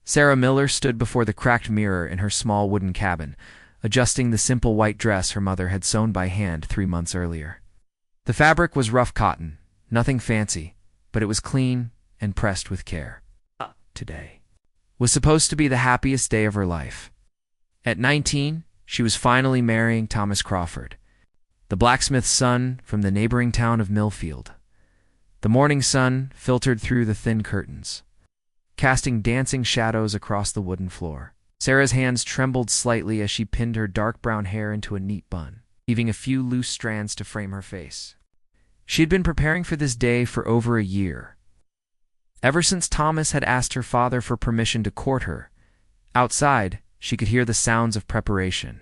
Sarah Miller stood before the cracked mirror in her small wooden cabin, adjusting the simple white dress her mother had sewn by hand 3 months earlier. The fabric was rough cotton, nothing fancy, but it was clean and pressed with care. Today was supposed to be the happiest day of her life. At 19, she was finally marrying Thomas Crawford, the blacksmith's son from the neighboring town of Millfield. The morning sun filtered through the thin curtains, casting dancing shadows across the wooden floor. Sarah's hands trembled slightly as she pinned her dark brown hair into a neat bun, leaving a few loose strands to frame her face. She had been preparing for this day for over a year. Ever since Thomas had asked her father for permission to court her, outside she could hear the sounds of preparation.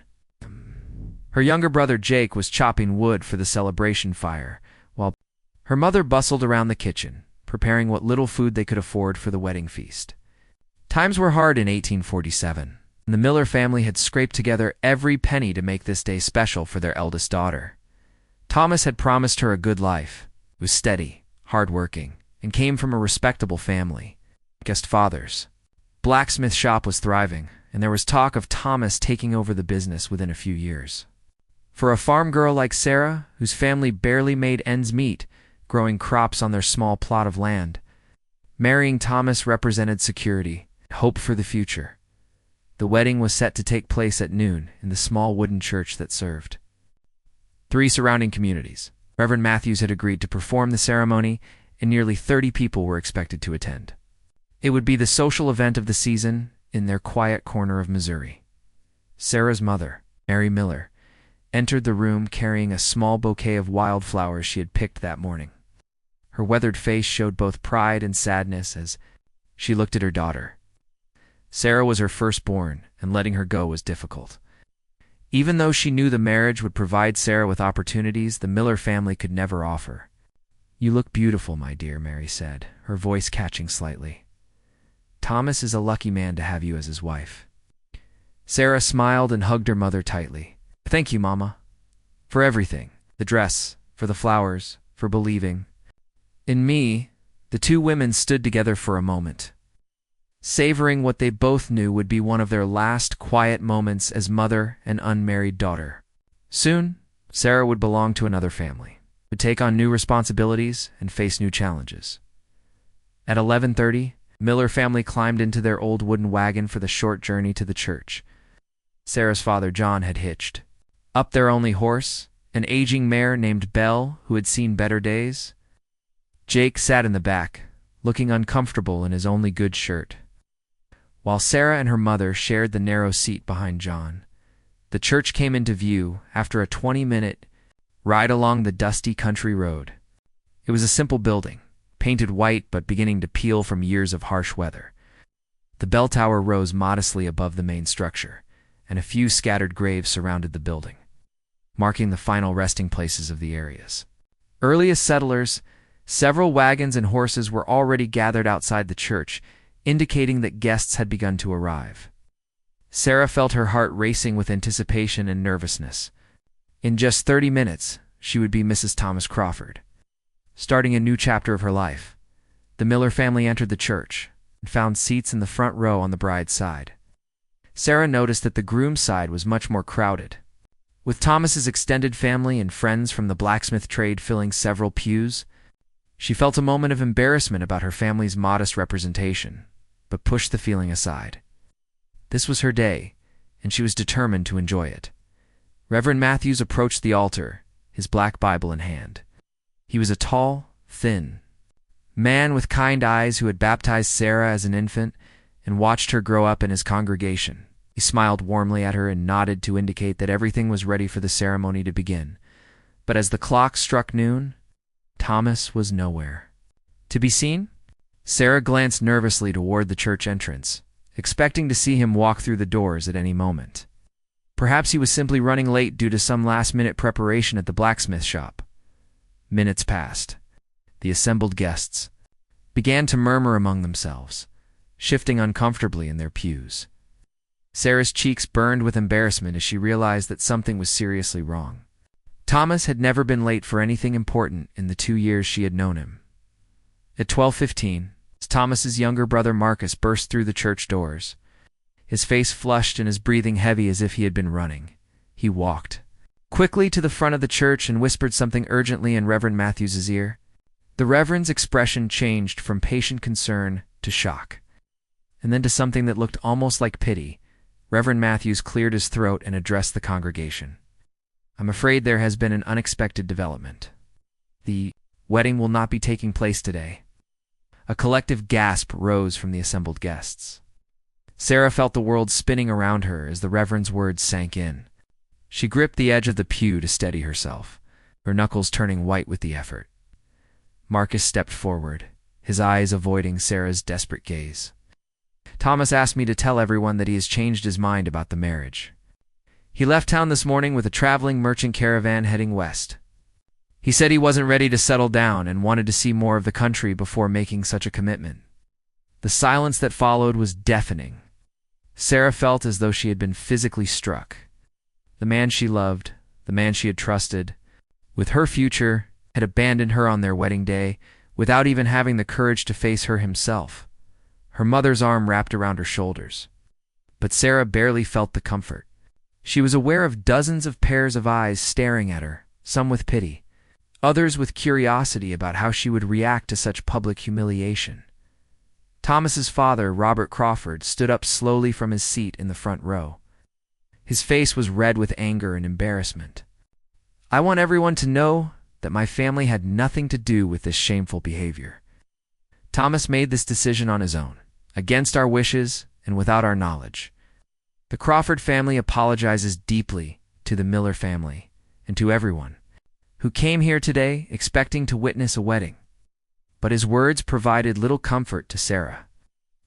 Her younger brother Jake was chopping wood for the celebration fire, while her mother bustled around the kitchen, preparing what little food they could afford for the wedding feast. Times were hard in 1847, and the Miller family had scraped together every penny to make this day special for their eldest daughter. Thomas had promised her a good life. He was steady, hard-working, and came from a respectable family. Guest father's blacksmith shop was thriving, and there was talk of Thomas taking over the business within a few years. For a farm girl like Sarah, whose family barely made ends meet, growing crops on their small plot of land, marrying Thomas represented security, hope for the future. The wedding was set to take place at noon in the small wooden church that served 3 surrounding communities. Reverend Matthews had agreed to perform the ceremony, and nearly 30 people were expected to attend. It would be the social event of the season in their quiet corner of Missouri. Sarah's mother, Mary Miller, entered the room carrying a small bouquet of wildflowers she had picked that morning. Her weathered face showed both pride and sadness as she looked at her daughter. Sarah was her firstborn, and letting her go was difficult. Even though she knew the marriage would provide Sarah with opportunities the Miller family could never offer. "You look beautiful, my dear," Mary said, her voice catching slightly. "Thomas is a lucky man to have you as his wife." Sarah smiled and hugged her mother tightly. "Thank you, Mama, for everything. The dress, for the flowers, for believing in me." The 2 women stood together for a moment, savoring what they both knew would be one of their last quiet moments as mother and unmarried daughter. Soon, Sarah would belong to another family, would take on new responsibilities and face new challenges. At 11:30, Miller family climbed into their old wooden wagon for the short journey to the church. Sarah's father, John, had hitched up their only horse, an aging mare named Belle who had seen better days. Jake sat in the back, looking uncomfortable in his only good shirt, while Sarah and her mother shared the narrow seat behind John. The church came into view after a 20-minute ride along the dusty country road. It was a simple building, painted white but beginning to peel from years of harsh weather. The bell tower rose modestly above the main structure, and a few scattered graves surrounded the building, marking the final resting places of the area's earliest settlers. Several wagons and horses were already gathered outside the church, indicating that guests had begun to arrive. Sarah felt her heart racing with anticipation and nervousness. In just 30 minutes, she would be Mrs. Thomas Crawford, starting a new chapter of her life. The Miller family entered the church and found seats in the front row on the bride's side. Sarah noticed that the groom's side was much more crowded, with Thomas's extended family and friends from the blacksmith trade filling several pews. She felt a moment of embarrassment about her family's modest representation, but pushed the feeling aside. This was her day, and she was determined to enjoy it. Reverend Matthews approached the altar, his black Bible in hand. He was a tall, thin man with kind eyes who had baptized Sarah as an infant and watched her grow up in his congregation. He smiled warmly at her and nodded to indicate that everything was ready for the ceremony to begin. But as the clock struck noon, Thomas was nowhere to be seen. Sarah glanced nervously toward the church entrance, expecting to see him walk through the doors at any moment. Perhaps he was simply running late due to some last-minute preparation at the blacksmith shop. Minutes passed. The assembled guests began to murmur among themselves, shifting uncomfortably in their pews. Sarah's cheeks burned with embarrassment as she realized that something was seriously wrong. Thomas had never been late for anything important in the 2 years she had known him. At 12:15, Thomas's younger brother Marcus burst through the church doors. His face flushed and his breathing heavy as if he had been running. He walked quickly to the front of the church and whispered something urgently in Reverend Matthews's ear. The Reverend's expression changed from patient concern to shock, and then to something that looked almost like pity. Reverend Matthews cleared his throat and addressed the congregation. "I'm afraid there has been an unexpected development. The wedding will not be taking place today." A collective gasp rose from the assembled guests. Sarah felt the world spinning around her as the Reverend's words sank in. She gripped the edge of the pew to steady herself, her knuckles turning white with the effort. Marcus stepped forward, his eyes avoiding Sarah's desperate gaze. "Thomas asked me to tell everyone that he has changed his mind about the marriage. He left town this morning with a traveling merchant caravan heading west. He said he wasn't ready to settle down and wanted to see more of the country before making such a commitment." The silence that followed was deafening. Sarah felt as though she had been physically struck. The man she loved, the man she had trusted, with her future, had abandoned her on their wedding day without even having the courage to face her himself. Her mother's arm wrapped around her shoulders. But Sarah barely felt the comfort. She was aware of dozens of pairs of eyes staring at her, some with pity, others with curiosity about how she would react to such public humiliation. Thomas's father, Robert Crawford, stood up slowly from his seat in the front row. His face was red with anger and embarrassment. "I want everyone to know that my family had nothing to do with this shameful behavior. Thomas made this decision on his own, against our wishes and without our knowledge. The Crawford family apologizes deeply to the Miller family and to everyone who came here today expecting to witness a wedding." But his words provided little comfort to Sarah,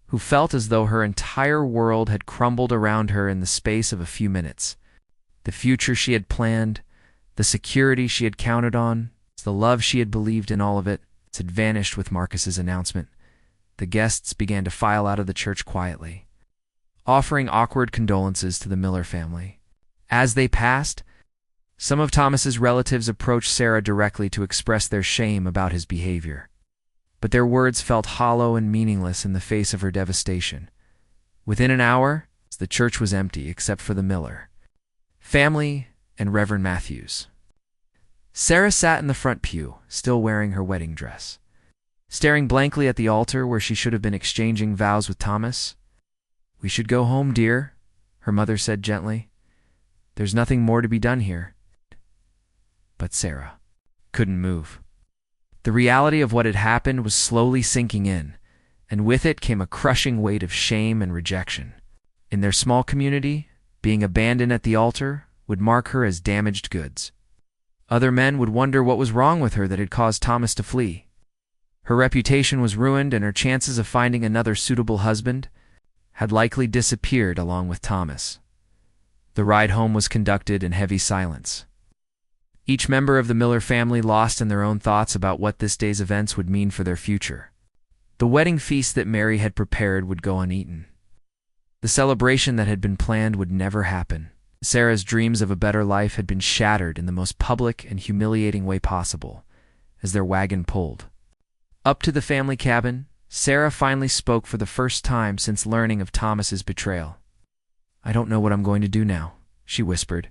who felt as though her entire world had crumbled around her in the space of a few minutes. The future she had planned, the security she had counted on, the love she had believed in, all of it had vanished with Marcus's announcement. The guests began to file out of the church quietly, offering awkward condolences to the Miller family. As they passed, some of Thomas's relatives approached Sarah directly to express their shame about his behavior. But their words felt hollow and meaningless in the face of her devastation. Within an hour, the church was empty except for the Miller family and Reverend Matthews. Sarah sat in the front pew, still wearing her wedding dress, staring blankly at the altar where she should have been exchanging vows with Thomas. "We should go home, dear," her mother said gently. "There's nothing more to be done here." But Sarah couldn't move. The reality of what had happened was slowly sinking in, and with it came a crushing weight of shame and rejection. In their small community, being abandoned at the altar would mark her as damaged goods. Other men would wonder what was wrong with her that had caused Thomas to flee. Her reputation was ruined, and her chances of finding another suitable husband had likely disappeared along with Thomas. The ride home was conducted in heavy silence. Each member of the Miller family lost in their own thoughts about what this day's events would mean for their future. The wedding feast that Mary had prepared would go uneaten. The celebration that had been planned would never happen. Sarah's dreams of a better life had been shattered in the most public and humiliating way possible as their wagon pulled up to the family cabin. Sarah finally spoke for the first time since learning of Thomas's betrayal. "I don't know what I'm going to do now," she whispered,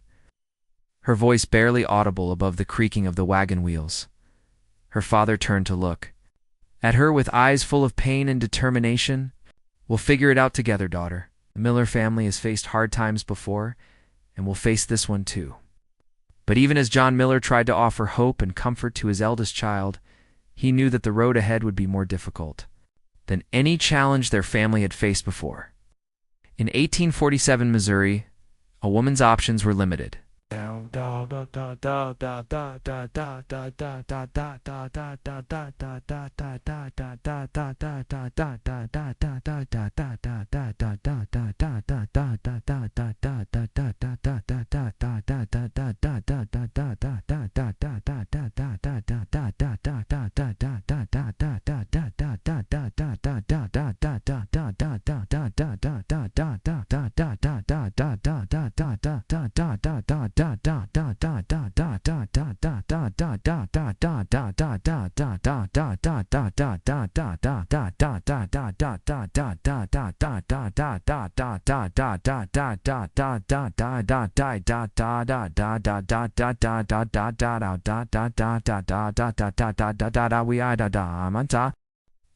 her voice barely audible above the creaking of the wagon wheels. Her father turned to look at her with eyes full of pain and determination. "We'll figure it out together, daughter. The Miller family has faced hard times before, and we'll face this one too." But even as John Miller tried to offer hope and comfort to his eldest child, he knew that the road ahead would be more difficult than any challenge their family had faced before. In 1847 Missouri, a woman's options were limited.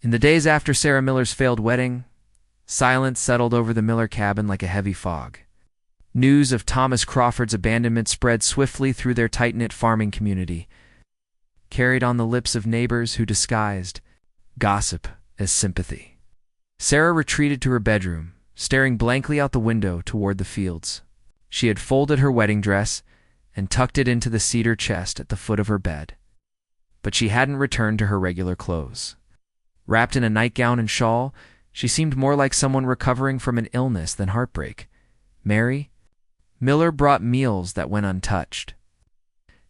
In the days after Sarah Miller's failed wedding, silence settled over the Miller cabin like a heavy fog. News of Thomas Crawford's abandonment spread swiftly through their tight-knit farming community, carried on the lips of neighbors who disguised gossip as sympathy. Sarah retreated to her bedroom, staring blankly out the window toward the fields. She had folded her wedding dress and tucked it into the cedar chest at the foot of her bed. But she hadn't returned to her regular clothes. Wrapped in a nightgown and shawl, she seemed more like someone recovering from an illness than heartbreak. Mary Miller brought meals that went untouched.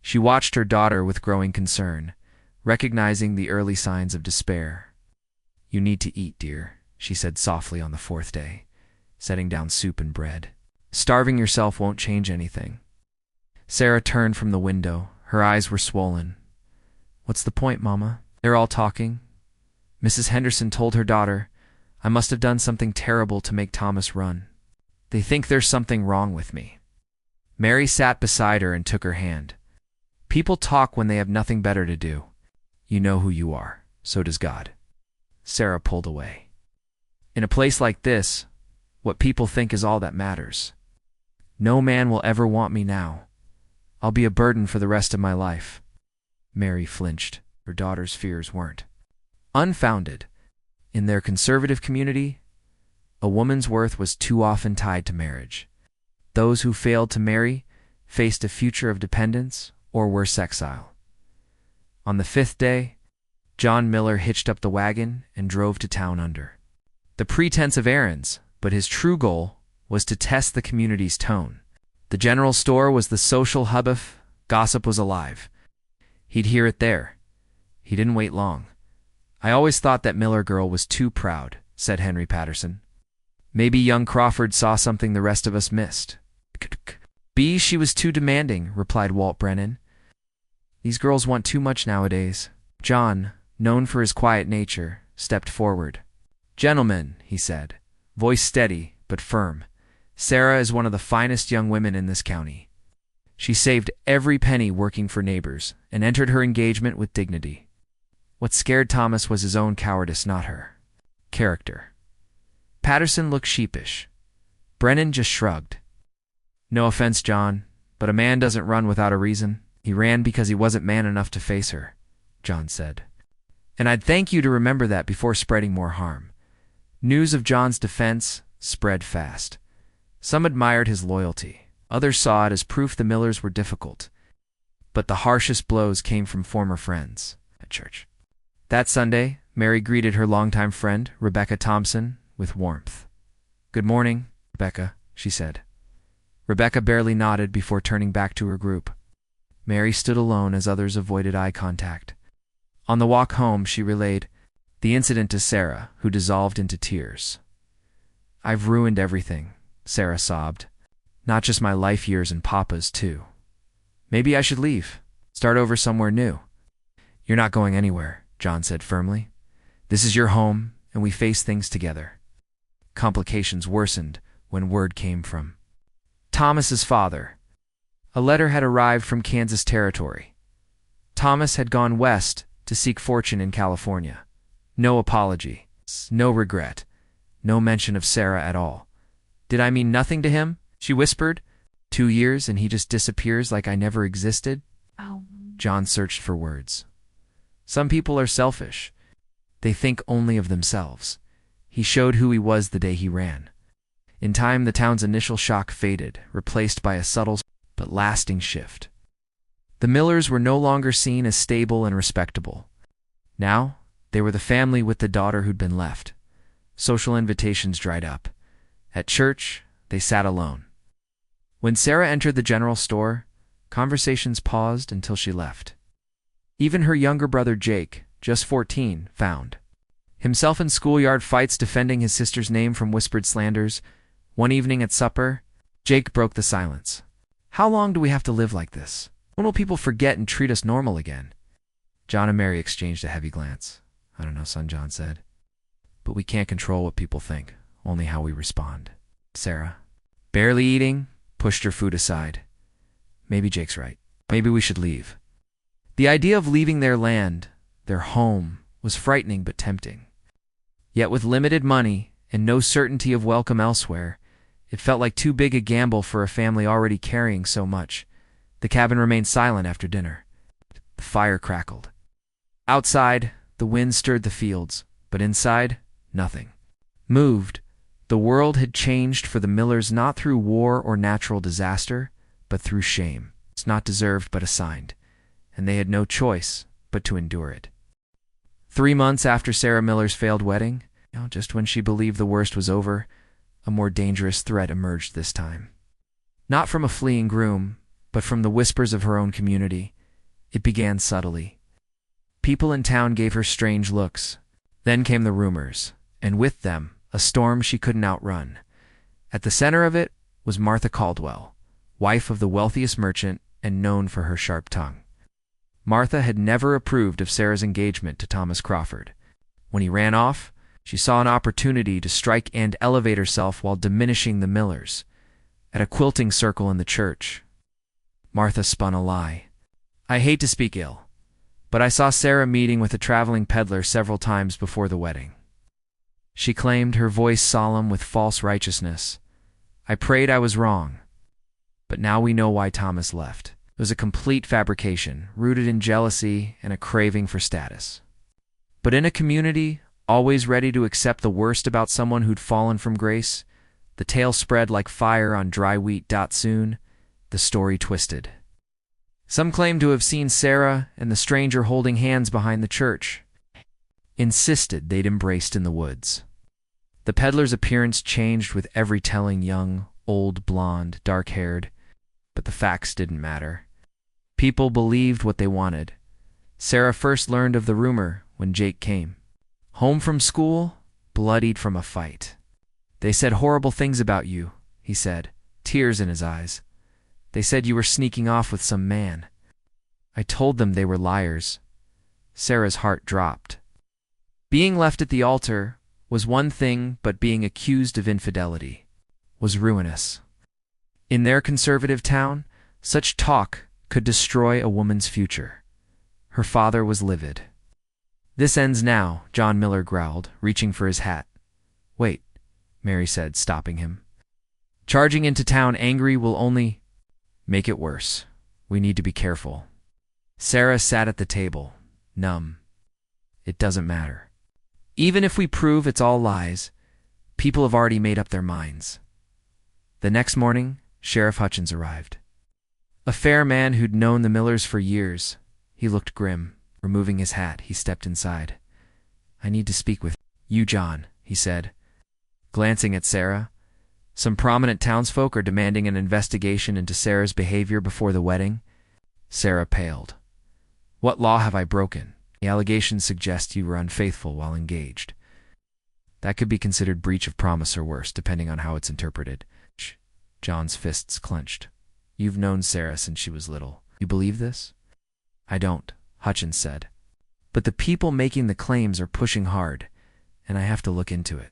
She watched her daughter with growing concern, recognizing the early signs of despair. "You need to eat, dear," she said softly on the fourth day, setting down soup and bread. "Starving yourself won't change anything." Sarah turned from the window. Her eyes were swollen. "What's the point, Mama? They're all talking." Mrs. Henderson told her daughter, "I must have done something terrible to make Thomas run. They think there's something wrong with me." Mary sat beside her and took her hand. "People talk when they have nothing better to do. You know who you are. So does God." Sarah pulled away. "In a place like this, what people think is all that matters. No man will ever want me now. I'll be a burden for the rest of my life." Mary flinched. Her daughter's fears weren't unfounded. In their conservative community, a woman's worth was too often tied to marriage. Those who failed to marry faced a future of dependence or worse, exile. On the fifth day, John Miller hitched up the wagon and drove to town under the pretense of errands, but his true goal was to test the community's tone. The general store was the social hub of gossip was alive. He'd hear it there. He didn't wait long. "I always thought that Miller girl was too proud," said Henry Patterson. "Maybe young Crawford saw something the rest of us missed." She was too demanding," replied Walt Brennan. "These girls want too much nowadays." John, known for his quiet nature, stepped forward. "Gentlemen," he said, voice steady but firm, "Sarah is one of the finest young women in this county. She saved every penny working for neighbors and entered her engagement with dignity. What scared Thomas was his own cowardice, not her character." Patterson looked sheepish. Brennan just shrugged. "No offense, John, but a man doesn't run without a reason." "He ran because he wasn't man enough to face her," John said. "And I'd thank you to remember that before spreading more harm." News of John's defense spread fast. Some admired his loyalty. Others saw it as proof the Millers were difficult. But the harshest blows came from former friends at church. That Sunday, Mary greeted her longtime friend, Rebecca Thompson, with warmth. "Good morning, Rebecca," she said. Rebecca barely nodded before turning back to her group. Mary stood alone as others avoided eye contact. On the walk home, she relayed the incident to Sarah, who dissolved into tears. "I've ruined everything," Sarah sobbed. "Not just my life years and Papa's, too. Maybe I should leave, start over somewhere new." "You're not going anywhere," John said firmly. "This is your home, and we face things together." Complications worsened when word came from Thomas's father. A letter had arrived from Kansas Territory. Thomas had gone west to seek fortune in California. No apology, no regret, no mention of Sarah at all. "Did I mean nothing to him?" she whispered. 2 years and he just disappears like I never existed?" John searched for words. "Some people are selfish. They think only of themselves." He showed who he was the day he ran. In time, the town's initial shock faded, replaced by a subtle but lasting shift. The Millers were no longer seen as stable and respectable. Now, they were the family with the daughter who'd been left. Social invitations dried up. At church, they sat alone. When Sarah entered the general store, conversations paused until she left. Even her younger brother Jake, just 14, found himself in schoolyard fights defending his sister's name from whispered slanders. One evening at supper, Jake broke the silence. How long do we have to live like this? When will people forget and treat us normal again? John and Mary exchanged a heavy glance. I don't know, son, John said. But we can't control what people think, only how we respond. Sarah, barely eating, pushed her food aside. Maybe Jake's right. Maybe we should leave. The idea of leaving their land, their home, was frightening but tempting. Yet with limited money and no certainty of welcome elsewhere, it felt like too big a gamble for a family already carrying so much. The cabin remained silent after dinner. The fire crackled. Outside, the wind stirred the fields, but inside, nothing moved. The world had changed for the Millers not through war or natural disaster, but through shame. It's not deserved but assigned, and they had no choice but to endure it. 3 months after Sarah Miller's failed wedding, just when she believed the worst was over, a more dangerous threat emerged this time. Not from a fleeing groom, but from the whispers of her own community. It began subtly. People in town gave her strange looks. Then came the rumors, and with them, a storm she couldn't outrun. At the center of it was Martha Caldwell, wife of the wealthiest merchant and known for her sharp tongue. Martha had never approved of Sarah's engagement to Thomas Crawford. When he ran off, she saw an opportunity to strike and elevate herself while diminishing the Millers. At a quilting circle in the church, Martha spun a lie. I hate to speak ill, but I saw Sarah meeting with a traveling peddler several times before the wedding. She claimed, her voice solemn with false righteousness. I prayed I was wrong. But now we know why Thomas left. It was a complete fabrication, rooted in jealousy and a craving for status. But in a community always ready to accept the worst about someone who'd fallen from grace, the tale spread like fire on dry wheat. Soon, the story twisted. Some claimed to have seen Sarah and the stranger holding hands behind the church. Insisted they'd embraced in the woods. The peddler's appearance changed with every telling, young, old, blonde, dark-haired, but the facts didn't matter. People believed what they wanted. Sarah first learned of the rumor when Jake came. Home from school, bloodied from a fight. They said horrible things about you, he said, tears in his eyes. They said you were sneaking off with some man. I told them they were liars. Sarah's heart dropped. Being left at the altar was one thing, but being accused of infidelity was ruinous. In their conservative town, such talk could destroy a woman's future. Her father was livid. This ends now, John Miller growled, reaching for his hat. Wait, Mary said, stopping him. Charging into town angry will only make it worse. We need to be careful. Sarah sat at the table, numb. It doesn't matter. Even if we prove it's all lies, people have already made up their minds. The next morning, Sheriff Hutchins arrived. A fair man who'd known the Millers for years. He looked grim. Removing his hat, he stepped inside. I need to speak with you, John, he said. Glancing at Sarah, some prominent townsfolk are demanding an investigation into Sarah's behavior before the wedding. Sarah paled. What law have I broken? The allegations suggest you were unfaithful while engaged. That could be considered breach of promise or worse, depending on how it's interpreted. John's fists clenched. You've known Sarah since she was little. You believe this? I don't, Hutchins said. But the people making the claims are pushing hard, and I have to look into it.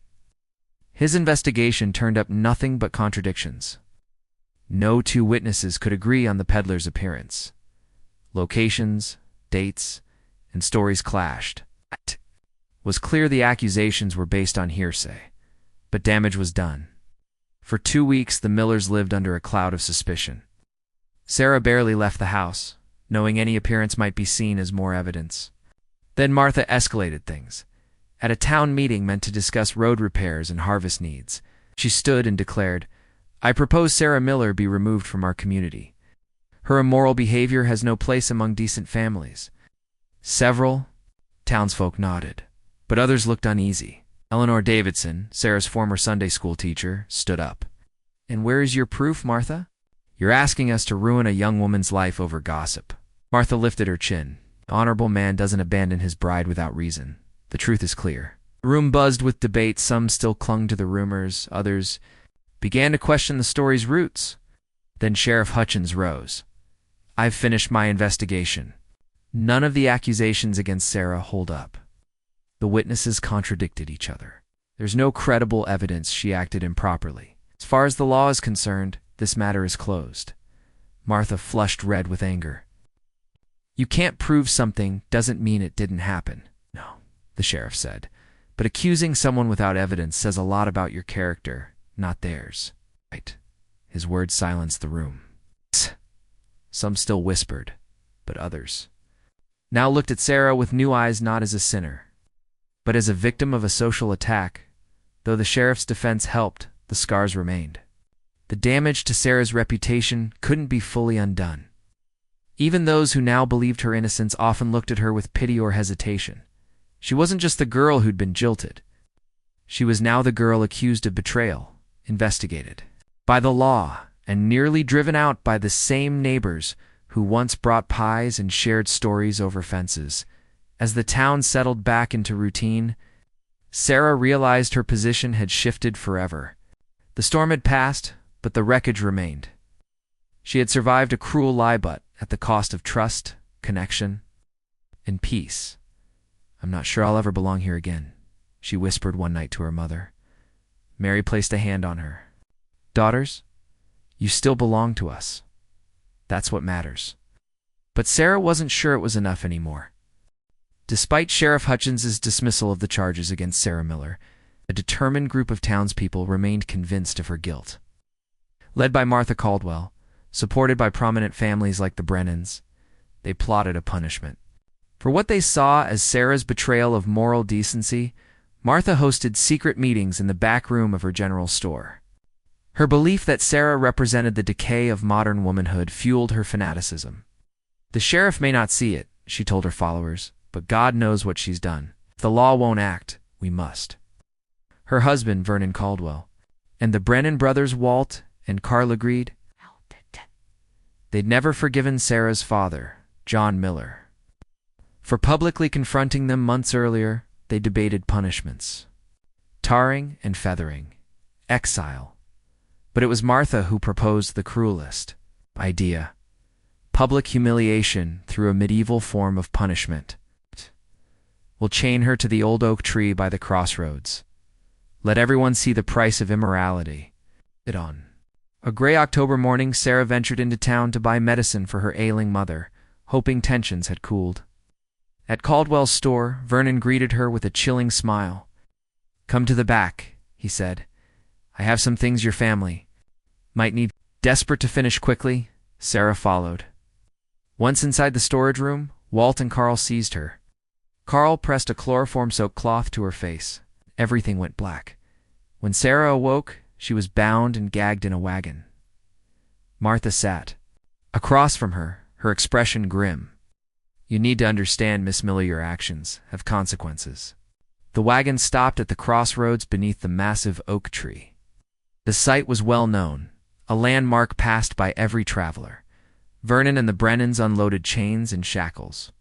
His investigation turned up nothing but contradictions. No two witnesses could agree on the peddler's appearance. Locations, dates, and stories clashed. It was clear the accusations were based on hearsay, but damage was done. For 2 weeks, the Millers lived under a cloud of suspicion. Sarah barely left the house, knowing any appearance might be seen as more evidence. Then Martha escalated things. At a town meeting meant to discuss road repairs and harvest needs, she stood and declared, I propose Sarah Miller be removed from our community. Her immoral behavior has no place among decent families. Several townsfolk nodded, but others looked uneasy. Eleanor Davidson, Sarah's former Sunday school teacher, stood up. And where is your proof, Martha? You're asking us to ruin a young woman's life over gossip. Martha lifted her chin. The honorable man doesn't abandon his bride without reason. The truth is clear. The room buzzed with debate. Some still clung to the rumors. Others began to question the story's roots. Then Sheriff Hutchins rose. "I've finished my investigation. None of the accusations against Sarah hold up. The witnesses contradicted each other. There's no credible evidence she acted improperly. As far as the law is concerned, this matter is closed." Martha flushed red with anger. "You can't prove something doesn't mean it didn't happen." "No," the sheriff said, "but accusing someone without evidence says a lot about your character, not theirs." "Right." His words silenced the room. Some still whispered, but others now looked at Sarah with new eyes, not as a sinner, but as a victim of a social attack. Though the sheriff's defense helped, the scars remained. The damage to Sarah's reputation couldn't be fully undone. Even those who now believed her innocence often looked at her with pity or hesitation. She wasn't just the girl who'd been jilted. She was now the girl accused of betrayal, investigated by the law, and nearly driven out by the same neighbors who once brought pies and shared stories over fences. As the town settled back into routine, Sarah realized her position had shifted forever. The storm had passed, but the wreckage remained. She had survived a cruel lie, but at the cost of trust, connection, and peace. "I'm not sure I'll ever belong here again," she whispered one night to her mother. Mary placed a hand on her. "Daughters, you still belong to us. That's what matters." But Sarah wasn't sure it was enough anymore. Despite Sheriff Hutchins's dismissal of the charges against Sarah Miller, a determined group of townspeople remained convinced of her guilt. Led by Martha Caldwell, supported by prominent families like the Brennans, they plotted a punishment. For what they saw as Sarah's betrayal of moral decency, Martha hosted secret meetings in the back room of her general store. Her belief that Sarah represented the decay of modern womanhood fueled her fanaticism. "The sheriff may not see it," she told her followers, "but God knows what she's done. If the law won't act, we must." Her husband, Vernon Caldwell, and the Brennan brothers, Walt and Carl, agreed. They'd never forgiven Sarah's father, John Miller, for publicly confronting them months earlier. They debated punishments: tarring and feathering, exile. But it was Martha who proposed the cruelest idea: public humiliation through a medieval form of punishment. "We'll chain her to the old oak tree by the crossroads. Let everyone see the price of immorality." A gray October morning, Sarah ventured into town to buy medicine for her ailing mother, hoping tensions had cooled. At Caldwell's store, Vernon greeted her with a chilling smile. "Come to the back," he said. "I have some things your family might need." Desperate to finish quickly, Sarah followed. Once inside the storage room, Walt and Carl seized her. Carl pressed a chloroform-soaked cloth to her face. Everything went black. When Sarah awoke, she was bound and gagged in a wagon. Martha sat across from her, her expression grim. "You need to understand, Miss Miller, your actions have consequences." The wagon stopped at the crossroads beneath the massive oak tree. The site was well known, a landmark passed by every traveler. Vernon and the Brennans unloaded chains and shackles.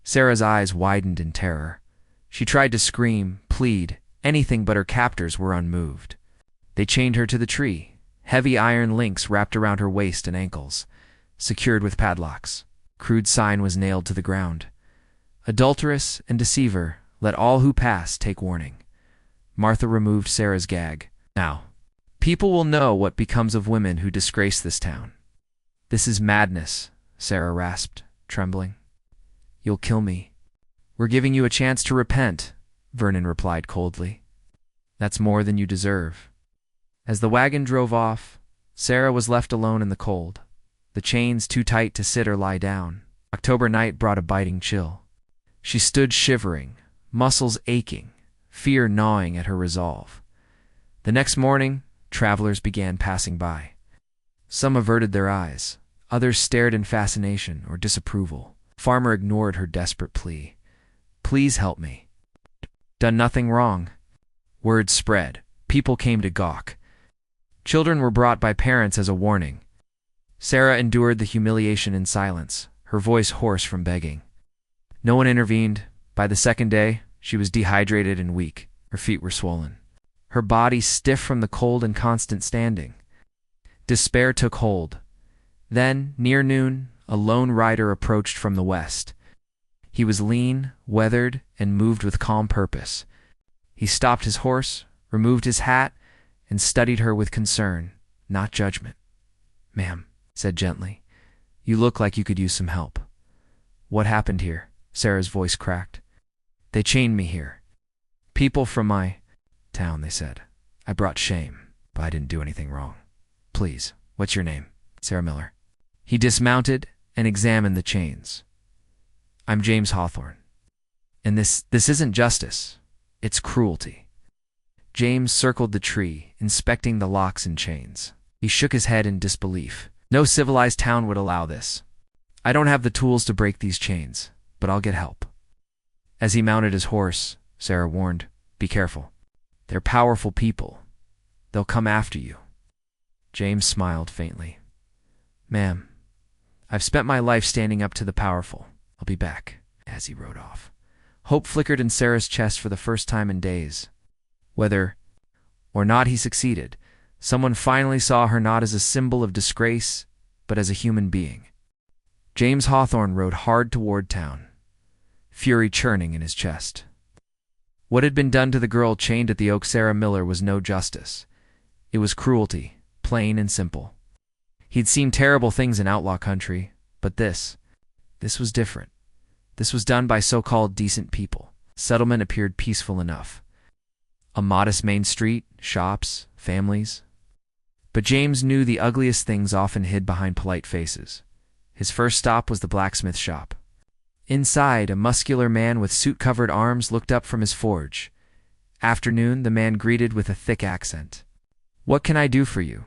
Sarah's eyes widened in terror. She tried to scream, plead, anything, but her captors were unmoved. They chained her to the tree, heavy iron links wrapped around her waist and ankles, secured with padlocks. Crude sign was nailed to the ground: "Adulteress and deceiver, let all who pass take warning." Martha removed Sarah's gag. "Now, people will know what becomes of women who disgrace this town." "This is madness," Sarah rasped, trembling. "You'll kill me." "We're giving you a chance to repent," Vernon replied coldly. "That's more than you deserve." As the wagon drove off, Sarah was left alone in the cold, the chains too tight to sit or lie down. October night brought a biting chill. She stood shivering, muscles aching, fear gnawing at her resolve. The next morning, travelers began passing by. Some averted their eyes, others stared in fascination or disapproval. Farmer ignored her desperate plea. "Please help me." "Done nothing wrong." Word spread. People came to gawk. Children were brought by parents as a warning. Sarah endured the humiliation in silence, her voice hoarse from begging. No one intervened. By the second day, she was dehydrated and weak. Her feet were swollen, her body stiff from the cold and constant standing. Despair took hold. Then, near noon, a lone rider approached from the west. He was lean, weathered, and moved with calm purpose. He stopped his horse, removed his hat, and studied her with concern, not judgment. "Ma'am," said gently, "you look like you could use some help." "What happened here?" Sarah's voice cracked. "They chained me here. People from my town," they said. "I brought shame, but I didn't do anything wrong. Please, what's your name?" "Sarah Miller." He dismounted and examined the chains. "I'm James Hawthorne. And this isn't justice. It's cruelty." James circled the tree, inspecting the locks and chains. He shook his head in disbelief. "No civilized town would allow this. I don't have the tools to break these chains, but I'll get help." As he mounted his horse, Sarah warned, "Be careful. They're powerful people. They'll come after you." James smiled faintly. "Ma'am, I've spent my life standing up to the powerful. I'll be back." As he rode off, hope flickered in Sarah's chest for the first time in days. Whether or not he succeeded, someone finally saw her not as a symbol of disgrace, but as a human being. James Hawthorne rode hard toward town, fury churning in his chest. What had been done to the girl chained at the oak Sarah Miller was no justice. It was cruelty, plain and simple. He'd seen terrible things in outlaw country, but this was different. This was done by so-called decent people. Settlement appeared peaceful enough. A modest main street, shops, families. But James knew the ugliest things often hid behind polite faces. His first stop was the blacksmith shop. Inside, a muscular man with suit-covered arms looked up from his forge. Afternoon, the man greeted with a thick accent. "What can I do for you?"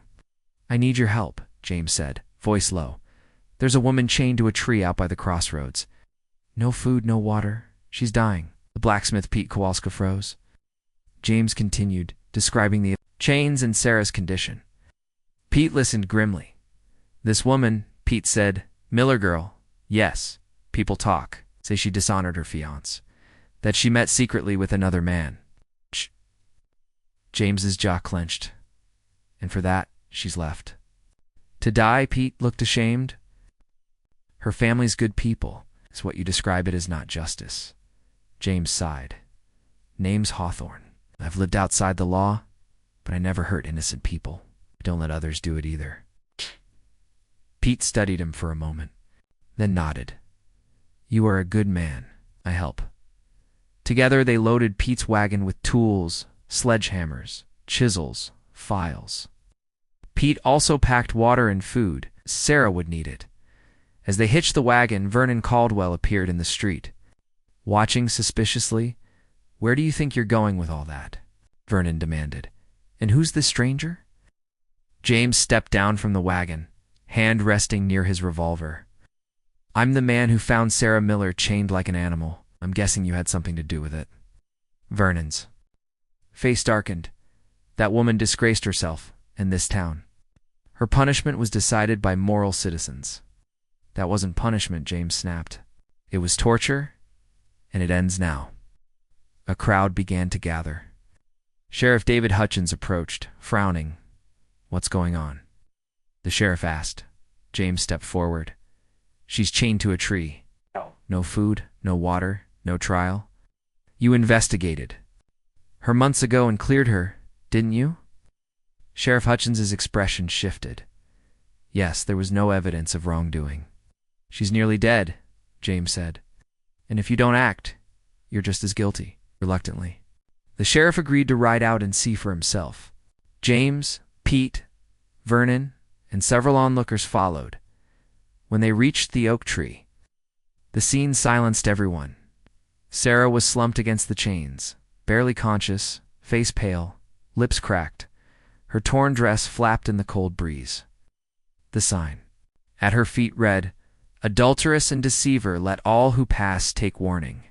"I need your help," James said, voice low. "There's a woman chained to a tree out by the crossroads. No food, no water. She's dying." The blacksmith Pete Kowalska froze. James continued, describing the chains and Sarah's condition. Pete listened grimly. "This woman," Pete said, "Miller girl, yes. People talk, say she dishonored her fiancé, that she met secretly with another man." James's jaw clenched. "And for that, she's left." "To die?" Pete looked ashamed. "Her family's good people. Is what you describe it as not justice." James sighed. "Name's Hawthorne. I've lived outside the law, but I never hurt innocent people. Don't let others do it either." Pete studied him for a moment, then nodded. "You are a good man. I help." Together they loaded Pete's wagon with tools, sledgehammers, chisels, files. Pete also packed water and food. Sarah would need it. As they hitched the wagon, Vernon Caldwell appeared in the street. Watching suspiciously. "Where do you think you're going with all that?" Vernon demanded. "And who's this stranger?" James stepped down from the wagon, hand resting near his revolver. "I'm the man who found Sarah Miller chained like an animal. I'm guessing you had something to do with it." Vernon's face darkened. That woman disgraced herself and this town. Her punishment was decided by moral citizens. "That wasn't punishment," James snapped. "It was torture, and it ends now." A crowd began to gather. Sheriff David Hutchins approached, frowning. "What's going on?" The sheriff asked. James stepped forward. "She's chained to a tree. No food, no water, no trial. You investigated her months ago and cleared her, didn't you?" Sheriff Hutchins's expression shifted. "Yes, there was no evidence of wrongdoing." "She's nearly dead," James said. "And if you don't act, you're just as guilty." Reluctantly, the sheriff agreed to ride out and see for himself. James, Pete, Vernon, and several onlookers followed. When they reached the oak tree, the scene silenced everyone. Sarah was slumped against the chains, barely conscious, face pale, lips cracked. Her torn dress flapped in the cold breeze. The sign at her feet read, "Adulteress and deceiver, let all who pass take warning."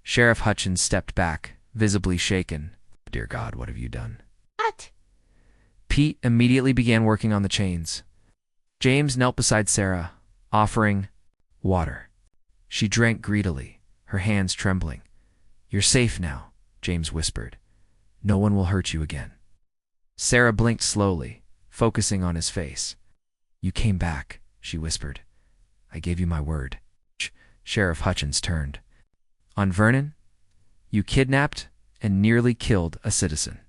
Sheriff Hutchins stepped back, visibly shaken. "Dear God, what have you done?" What? Pete immediately began working on the chains. James knelt beside Sarah, offering water. She drank greedily, her hands trembling. "You're safe now," James whispered. "No one will hurt you again." Sarah blinked slowly, focusing on his face. "You came back," she whispered. "I gave you my word." Sheriff Hutchins turned. "On Vernon? You kidnapped and nearly killed a citizen.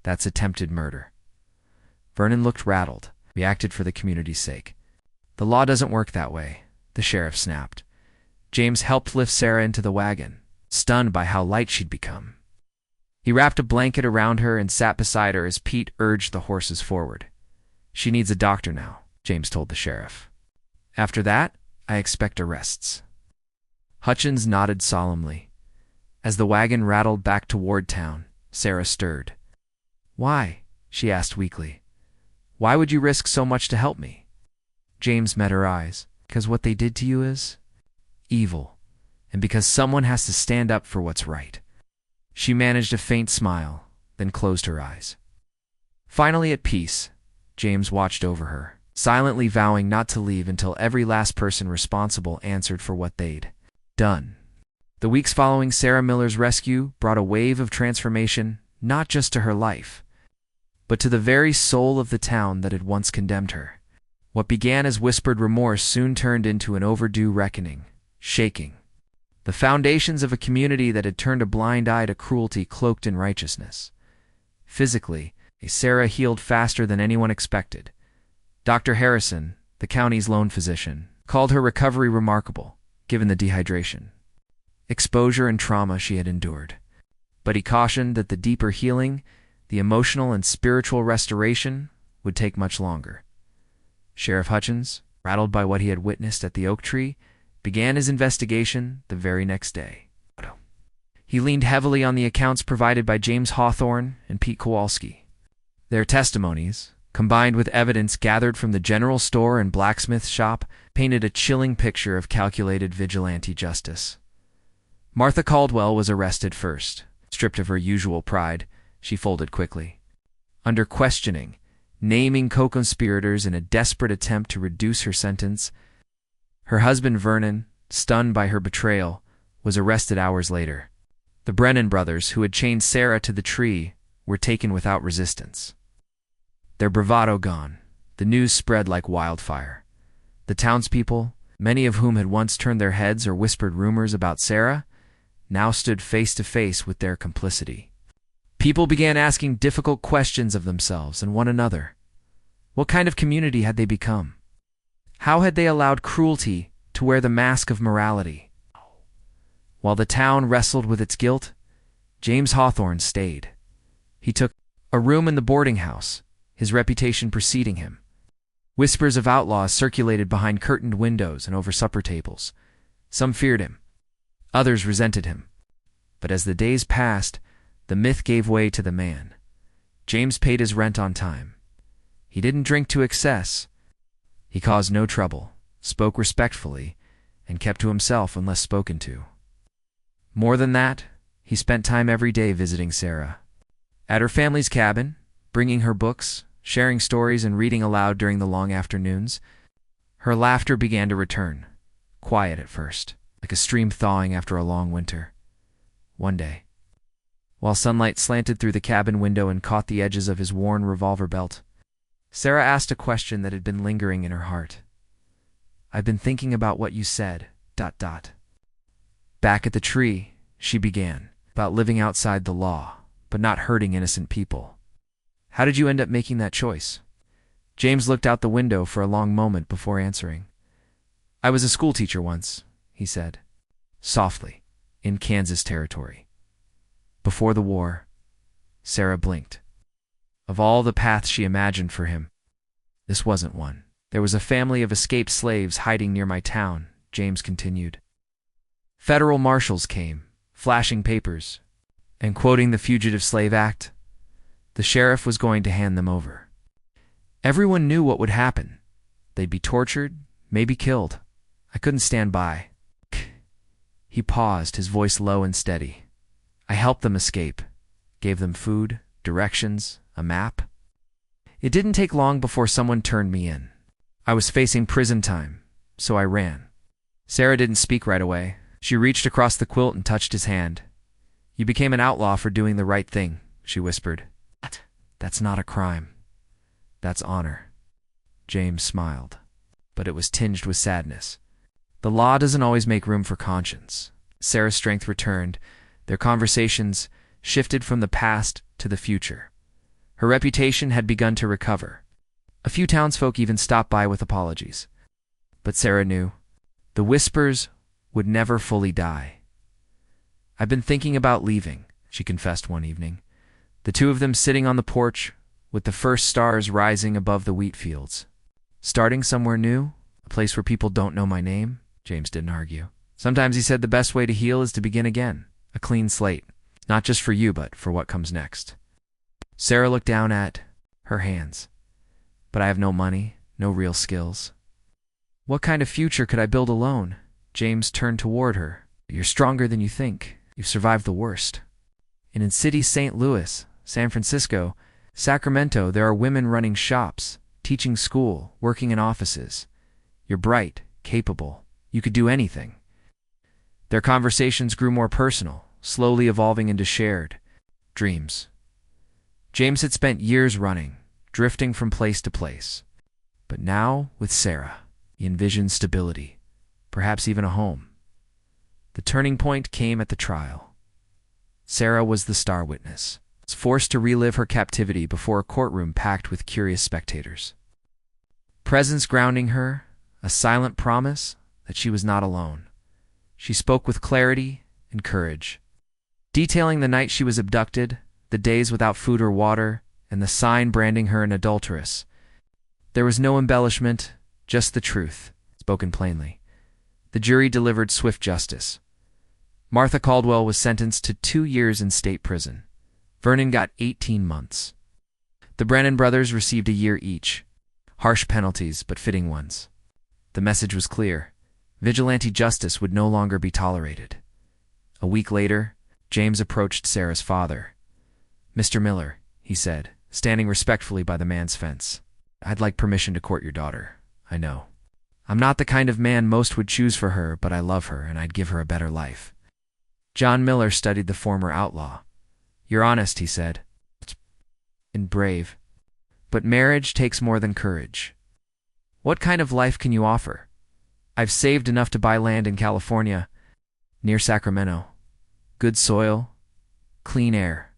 That's attempted murder." Vernon looked rattled, reacted for the community's sake. "The law doesn't work that way," the sheriff snapped. James helped lift Sarah into the wagon, stunned by how light she'd become. He wrapped a blanket around her and sat beside her as Pete urged the horses forward. "She needs a doctor now," James told the sheriff. "After that, I expect arrests." Hutchins nodded solemnly. As the wagon rattled back toward town, Sarah stirred. "Why?" she asked weakly. "Why would you risk so much to help me?" James met her eyes. "Because what they did to you is evil, and because someone has to stand up for what's right." She managed a faint smile, then closed her eyes. Finally at peace, James watched over her, silently vowing not to leave until every last person responsible answered for what they'd done. The weeks following Sarah Miller's rescue brought a wave of transformation, not just to her life, but to the very soul of the town that had once condemned her. What began as whispered remorse soon turned into an overdue reckoning, shaking the foundations of a community that had turned a blind eye to cruelty cloaked in righteousness. Physically, Sarah healed faster than anyone expected. Dr. Harrison, the county's lone physician, called her recovery remarkable, given the dehydration, exposure, and trauma she had endured. But he cautioned that the deeper healing, the emotional and spiritual restoration, would take much longer. Sheriff Hutchins, rattled by what he had witnessed at the oak tree, began his investigation the very next day. He leaned heavily on the accounts provided by James Hawthorne and Pete Kowalski. Their testimonies, combined with evidence gathered from the general store and blacksmith shop, painted a chilling picture of calculated vigilante justice. Martha Caldwell was arrested first. Stripped of her usual pride, she folded quickly. Under questioning, naming co-conspirators in a desperate attempt to reduce her sentence, her husband Vernon, stunned by her betrayal, was arrested hours later. The Brennan brothers, who had chained Sarah to the tree, were taken without resistance. Their bravado gone, the news spread like wildfire. The townspeople, many of whom had once turned their heads or whispered rumors about Sarah, now stood face to face with their complicity. People began asking difficult questions of themselves and one another. What kind of community had they become? How had they allowed cruelty to wear the mask of morality? While the town wrestled with its guilt, James Hawthorne stayed. He took a room in the boarding house, his reputation preceding him. Whispers of outlaws circulated behind curtained windows and over supper tables. Some feared him. Others resented him. But as the days passed, the myth gave way to the man. James paid his rent on time. He didn't drink to excess. He caused no trouble, spoke respectfully, and kept to himself unless spoken to. More than that, he spent time every day visiting Sarah. At her family's cabin, bringing her books, sharing stories, and reading aloud during the long afternoons. Her laughter began to return, quiet at first, like a stream thawing after a long winter. One day, while sunlight slanted through the cabin window and caught the edges of his worn revolver belt, Sarah asked a question that had been lingering in her heart. "I've been thinking about what you said, ... Back at the tree, she began, about living outside the law, but not hurting innocent people. How did you end up making that choice?" James looked out the window for a long moment before answering. "I was a schoolteacher once," he said, softly, in Kansas territory. Before the war, Sarah blinked. Of all the paths she imagined for him, this wasn't one. "There was a family of escaped slaves hiding near my town," James continued. "Federal marshals came, flashing papers, and quoting the Fugitive Slave Act. The sheriff was going to hand them over. Everyone knew what would happen. They'd be tortured, maybe killed. I couldn't stand by." He paused, his voice low and steady. "I helped them escape, gave them food, directions, a map. It didn't take long before someone turned me in. I was facing prison time, so I ran." Sarah didn't speak right away. She reached across the quilt and touched his hand. "You became an outlaw for doing the right thing," she whispered. "That's not a crime." That's honor. James smiled, but it was tinged with sadness. The law doesn't always make room for conscience. Sarah's strength returned. Their conversations shifted from the past to the future. Her reputation had begun to recover. A few townsfolk even stopped by with apologies. But Sarah knew the whispers would never fully die. "I've been thinking about leaving," she confessed one evening. The two of them sitting on the porch with the first stars rising above the wheat fields. "Starting somewhere new? A place where people don't know my name?" James didn't argue. Sometimes, he said, the best way to heal is to begin again. A clean slate. Not just for you, but for what comes next. Sarah looked down at her hands. "But I have no money, no real skills. What kind of future could I build alone?" James turned toward her. "You're stronger than you think. You've survived the worst. And in cities St. Louis, San Francisco, Sacramento, there are women running shops, teaching school, working in offices. You're bright, capable. You could do anything." Their conversations grew more personal, slowly evolving into shared dreams. James had spent years running, drifting from place to place. But now, with Sarah, he envisioned stability, perhaps even a home. The turning point came at the trial. Sarah was the star witness, forced to relive her captivity before a courtroom packed with curious spectators. Presence grounding her, a silent promise that she was not alone. She spoke with clarity and courage, detailing the night she was abducted, the days without food or water, and the sign branding her an adulteress. There was no embellishment, just the truth, spoken plainly. The jury delivered swift justice. Martha Caldwell was sentenced to 2 years in state prison. Vernon got 18 months. The Brennan brothers received a year each. Harsh penalties, but fitting ones. The message was clear. Vigilante justice would no longer be tolerated. A week later, James approached Sarah's father. "Mr. Miller," he said, standing respectfully by the man's fence. "I'd like permission to court your daughter. I know. I'm not the kind of man most would choose for her, but I love her, and I'd give her a better life." John Miller studied the former outlaw. "You're honest," he said, "and brave. But marriage takes more than courage. What kind of life can you offer?" "I've saved enough to buy land in California, near Sacramento. Good soil, clean air.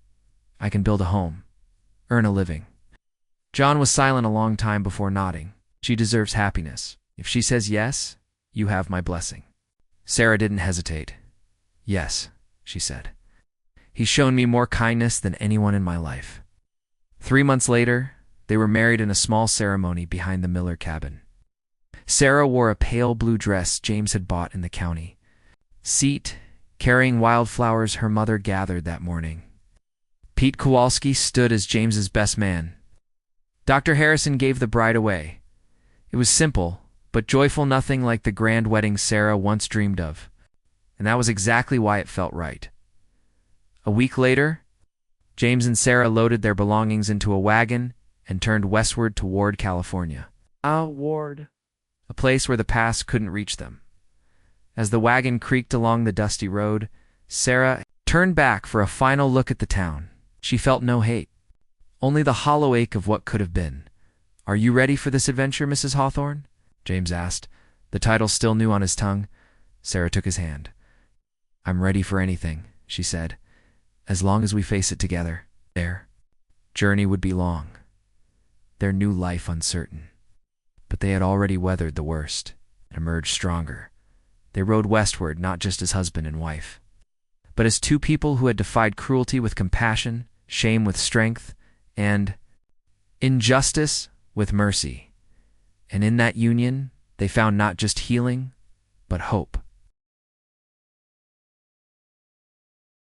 I can build a home, earn a living." John was silent a long time before nodding. "She deserves happiness. If she says yes, you have my blessing." Sarah didn't hesitate. "Yes," she said. "He's shown me more kindness than anyone in my life." 3 months later, they were married in a small ceremony behind the Miller cabin. Sarah wore a pale blue dress James had bought in the county seat, carrying wildflowers her mother gathered that morning. Pete Kowalski stood as James's best man. Dr. Harrison gave the bride away. It was simple, but joyful, nothing like the grand wedding Sarah once dreamed of. And that was exactly why it felt right. A week later, James and Sarah loaded their belongings into a wagon and turned westward toward California. A place where the past couldn't reach them. As the wagon creaked along the dusty road, Sarah turned back for a final look at the town. She felt no hate, only the hollow ache of what could have been. "Are you ready for this adventure, Mrs. Hawthorne?" James asked, the title still new on his tongue. Sarah took his hand. "I'm ready for anything," she said, "as long as we face it together." Their journey would be long, their new life uncertain. But they had already weathered the worst and emerged stronger. They rode westward not just as husband and wife, but as two people who had defied cruelty with compassion, shame with strength, and injustice with mercy. And in that union, they found not just healing, but hope.